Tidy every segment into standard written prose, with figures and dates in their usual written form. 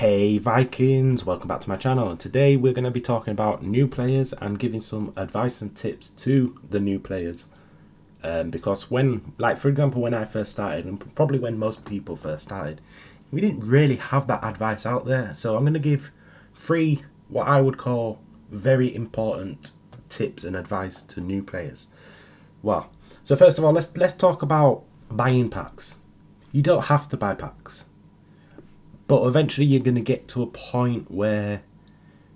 Hey Vikings, welcome back to my channel, and today we're going to be talking about new players and giving some advice and tips to the new players. Because for example, when I first started, and probably when most people first started, we didn't really have that advice out there. So I'm going to give 3 what I would call very important tips and advice to new players. Well, so first of all, let's talk about buying packs. You don't have to buy packs. But eventually you're going to get to a point where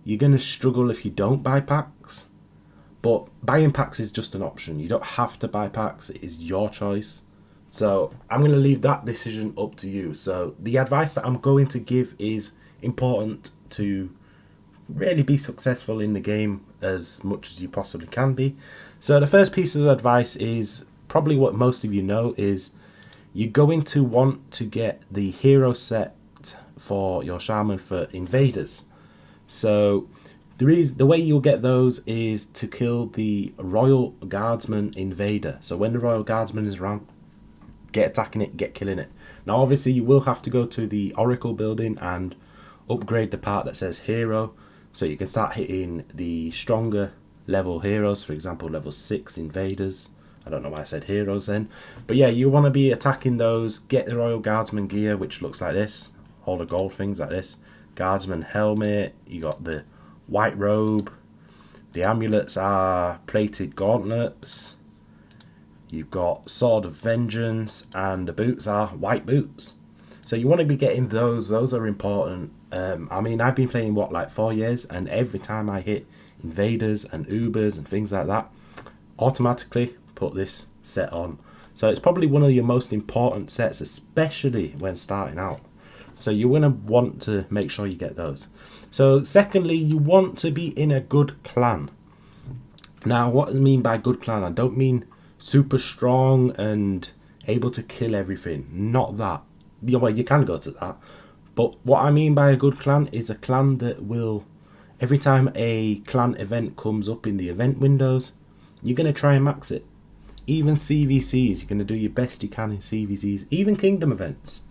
you're going to struggle if you don't buy packs. But buying packs is just an option. You don't have to buy packs. It is your choice. So I'm going to leave that decision up to you. So the advice that I'm going to give is important to really be successful in the game as much as you possibly can be. So the first piece of advice is probably what most of you know, is you're going to want to get the hero set for your shaman for invaders. So the way you'll get those is to kill the royal guardsman invader. So when the royal guardsman is around, get attacking it, get killing it. Now obviously you will have to go to the oracle building and upgrade the part that says hero, so you can start hitting the stronger level heroes, for example level 6 invaders. I don't know why I said heroes then, but yeah, you want to be attacking those. Get the royal guardsman gear, which looks like this, all the gold things like this. Guardsman helmet, you got the white robe, the amulets are plated gauntlets, you've got sword of vengeance, and the boots are white boots. So you want to be getting those are important. I mean, I've been playing like 4 years, and every time I hit invaders and ubers and things like that, automatically put this set on. So it's probably one of your most important sets, especially when starting out. So you're going to want to make sure you get those. So secondly, you want to be in a good clan. Now, what I mean by good clan, I don't mean super strong and able to kill everything. Not that. Well, you can go to that. But what I mean by a good clan is a clan that will, every time a clan event comes up in the event windows, you're going to try and max it. Even CVCs, you're going to do your best you can in CVCs, even kingdom events.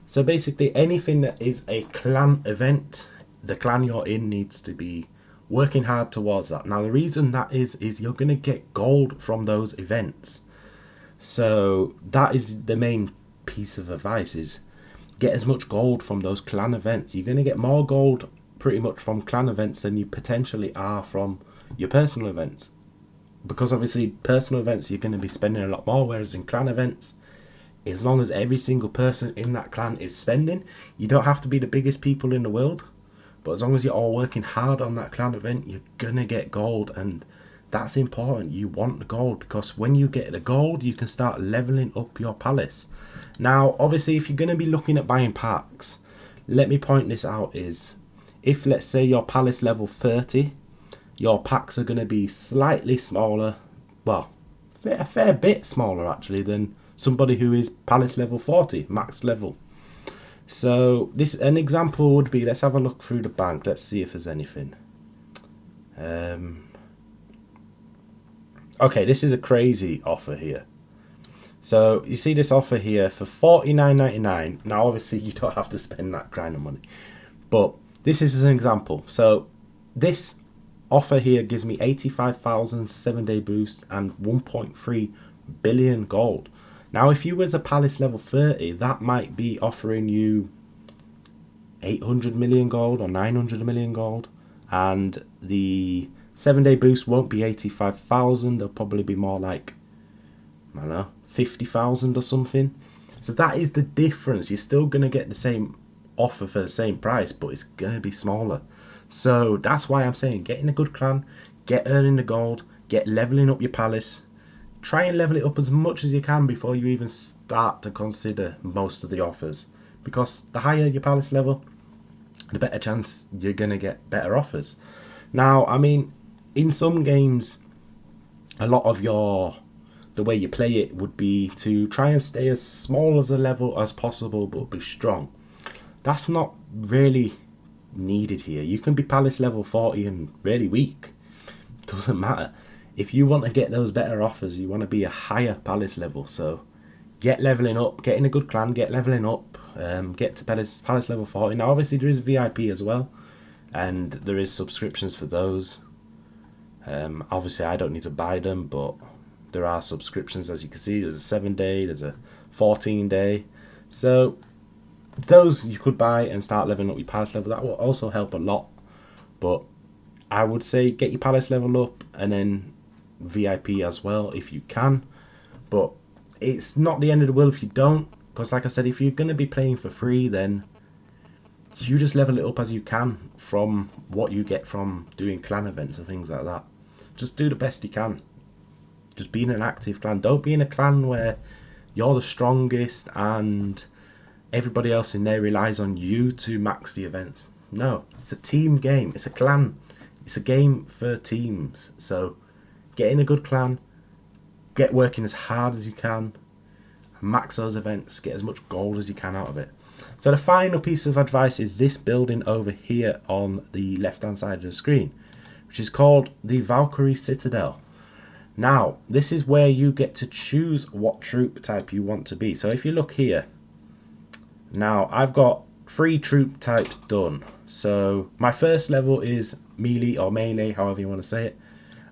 So basically anything that is a clan event, the clan you're in needs to be working hard towards that. Now the reason that is you're going to get gold from those events. So that is the main piece of advice, is get as much gold from those clan events. You're going to get more gold pretty much from clan events than you potentially are from your personal events. Because obviously personal events you're going to be spending a lot more, whereas in clan events, as long as every single person in that clan is spending, you don't have to be the biggest people in the world, but as long as you're all working hard on that clan event, you're gonna get gold. And that's important. You want the gold, because when you get the gold, you can start leveling up your palace. Now obviously if you're going to be looking at buying packs, let me point this out, is if let's say your palace level 30, your packs are going to be slightly smaller, well, a fair bit smaller actually, than somebody who is palace level 40, max level. So an example would be, let's have a look through the bank, let's see if there's anything. Okay, this is a crazy offer here. So you see this offer here for $49.99. Now obviously you don't have to spend that kind of money, but this is an example. So this offer here gives me 85,000 7-day boost and 1.3 billion gold. Now if you was a palace level 30, that might be offering you 800 million gold or 900 million gold, and the 7-day boost won't be 85,000, they'll probably be more like, I don't know, 50,000 or something. So that is the difference. You're still going to get the same offer for the same price, but it's going to be smaller. So that's why I'm saying get in a good clan, get earning the gold, get leveling up your palace. Try and level it up as much as you can before you even start to consider most of the offers, because the higher your palace level, the better chance you're going to get better offers. Now, I mean, in some games, a lot of the way you play it would be to try and stay as small as a level as possible, but be strong. That's not really needed here. You can be palace level 40 and really weak. Doesn't matter. If you want to get those better offers, you want to be a higher palace level. So get leveling up, get in a good clan, get leveling up, get to Palace level 40. Now obviously there is VIP as well, and there is subscriptions for those. Obviously I don't need to buy them, but there are subscriptions, as you can see. There's a 7-day, there's a 14-day, so those you could buy and start leveling up your Palace level. That will also help a lot, but I would say get your Palace level up and then VIP as well if you can. But it's not the end of the world if you don't, because like I said, if you're going to be playing for free, then you just level it up as you can from what you get from doing clan events and things like that. Just do the best you can. Just be in an active clan. Don't be in a clan where you're the strongest and everybody else in there relies on you to max the events. No, it's a team game. It's a clan. It's a game for teams. So get in a good clan. Get working as hard as you can. Max those events. Get as much gold as you can out of it. So the final piece of advice is this building over here on the left hand side of the screen, which is called the Valkyrie Citadel. Now this is where you get to choose what troop type you want to be. So if you look here, now I've got 3 troop types done. So my first level is melee or melee, however you want to say it,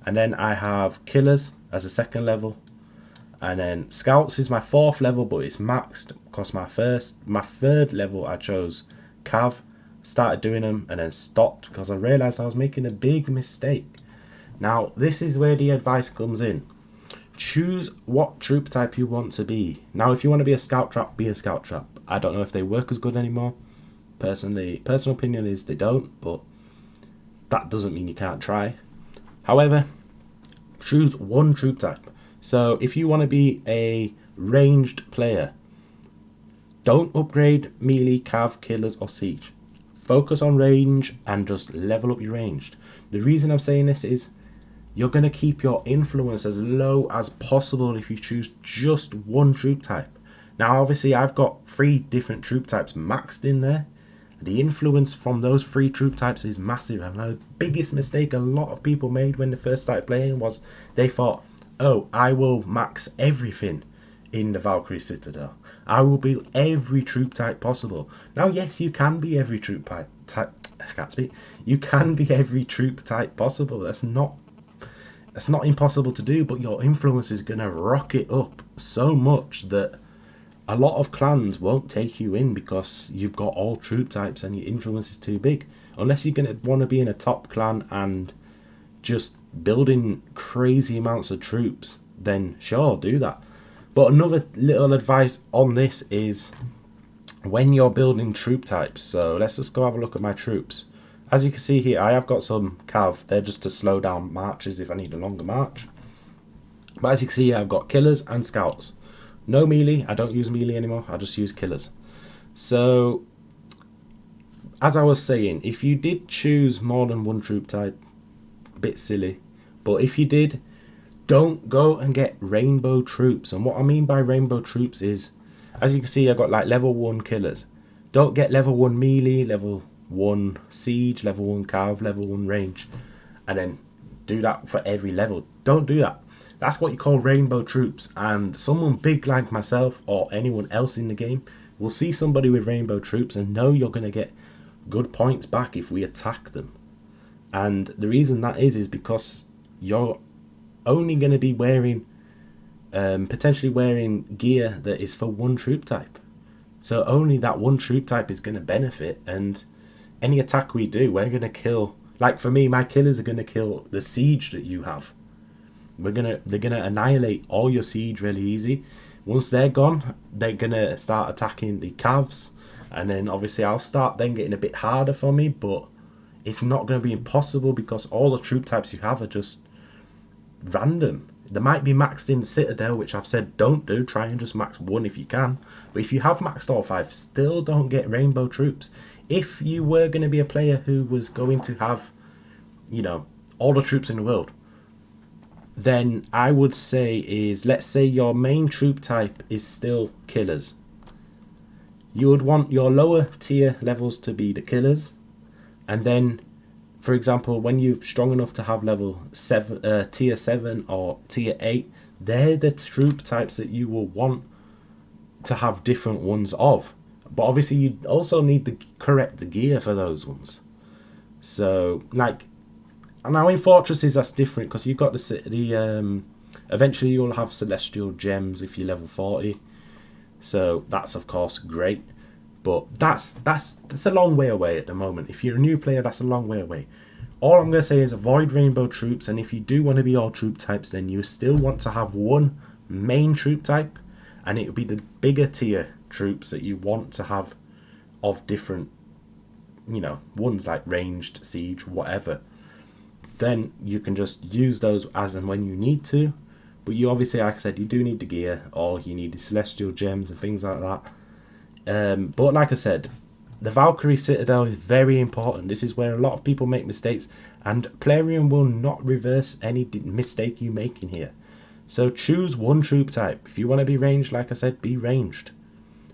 and then I have killers as a second level, and then scouts is my 4th level, but it's maxed because my third level I chose cav, started doing them and then stopped because I realized I was making a big mistake. Now this is where the advice comes in. Choose what troop type you want to be. Now if you want to be a scout trap, be a scout trap. I don't know if they work as good anymore. Personal opinion is they don't, but that doesn't mean you can't try. However, choose one troop type. So if you want to be a ranged player, don't upgrade melee, cav, killers or siege. Focus on range and just level up your ranged. The reason I'm saying this is you're going to keep your influence as low as possible if you choose just one troop type. Now obviously I've got 3 different troop types maxed in there. The influence from those 3 troop types is massive, and the biggest mistake a lot of people made when they first started playing was they thought, oh, I will max everything in the Valkyrie Citadel. I will be every troop type possible. Now yes, you can be every troop type. I can't speak. You can be every troop type possible. That's not impossible to do, but your influence is going to rocket up so much that a lot of clans won't take you in because you've got all troop types and your influence is too big. Unless you're going to want to be in a top clan and just building crazy amounts of troops, then sure, do that. But another little advice on this is when you're building troop types. So let's just go have a look at my troops. As you can see here, I have got some cav. They're just to slow down marches if I need a longer march. But as you can see here, I've got killers and scouts. No melee. I don't use melee anymore. I just use killers. So as I was saying, if you did choose more than one troop type, a bit silly. But if you did, don't go and get rainbow troops. And what I mean by rainbow troops is, as you can see, I've got like level 1 killers. Don't get level 1 melee, level 1 siege, level 1 cav, level 1 range, and then do that for every level. Don't do that. That's what you call rainbow troops, and someone big like myself or anyone else in the game will see somebody with rainbow troops and know you're going to get good points back if we attack them. And the reason that is because you're only going to be wearing potentially wearing gear that is for one troop type. So only that one troop type is going to benefit, and any attack we do, we're going to kill. Like for me, my killers are going to kill the siege that you have. They're gonna annihilate all your siege really easy. Once they're gone, they're gonna start attacking the cavs, and then obviously I'll start then getting a bit harder for me, but it's not going to be impossible because all the troop types you have are just random. They might be maxed in the Citadel, which I've said don't do. Try and just max 1 if you can. But if you have maxed all 5, still don't get rainbow troops. If you were going to be a player who was going to have, you know, all the troops in the world, then I would say is, let's say your main troop type is still killers. You would want your lower tier levels to be the killers, and then, for example, when you're strong enough to have level 7, tier 7 or tier 8, they're the troop types that you will want to have different ones of. But obviously you also need the correct gear for those ones. So like, now in fortresses that's different, because you've got eventually you'll have celestial gems if you're level 40. So that's of course great. But that's a long way away at the moment. If you're a new player, that's a long way away. All I'm going to say is avoid rainbow troops, and if you do want to be all troop types, then you still want to have one main troop type, and it will be the bigger tier troops that you want to have of different, you know, ones like ranged, siege, whatever. Then you can just use those as and when you need to. But you obviously, like I said, you do need the gear, or you need the celestial gems and things like that. But like I said, the Valkyrie Citadel is very important. This is where a lot of people make mistakes, and Plarium will not reverse any mistake you make in here. So choose one troop type. If you want to be ranged, like I said, be ranged,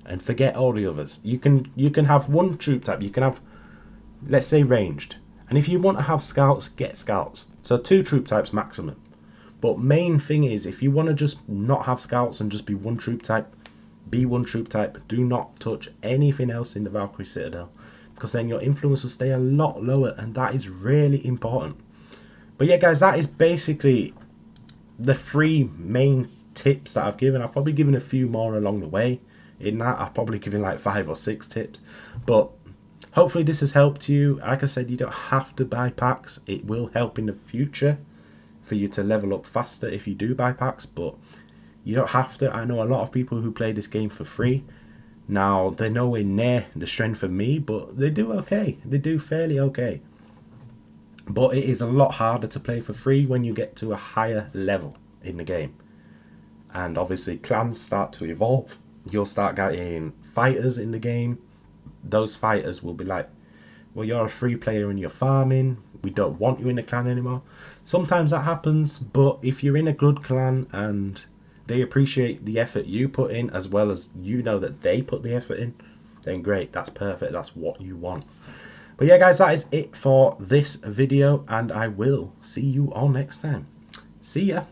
and forget all the others. You can have one troop type. You can have, let's say, ranged, and if you want to have scouts, get scouts. So 2 troop types maximum. But main thing is, if you want to just not have scouts and just be one troop type, be one troop type. Do not touch anything else in the Valkyrie Citadel, because then your influence will stay a lot lower, and that is really important. But yeah guys, that is basically the 3 main tips that I've given. I've probably given a few more along the way. In that, I've probably given like 5 or 6 tips, but hopefully this has helped you. Like I said, you don't have to buy packs. It will help in the future for you to level up faster if you do buy packs, but you don't have to. I know a lot of people who play this game for free. Now, they're nowhere near the strength of me, but they do okay. They do fairly okay. But it is a lot harder to play for free when you get to a higher level in the game. And obviously, clans start to evolve. You'll start getting fighters in the game. Those fighters will be like, well, you're a free player and you're farming. We don't want you in the clan anymore. Sometimes that happens, but if you're in a good clan and they appreciate the effort you put in, as well as you know that they put the effort in, then great, that's perfect, that's what you want. But yeah guys, that is it for this video, and I will see you all next time. See ya.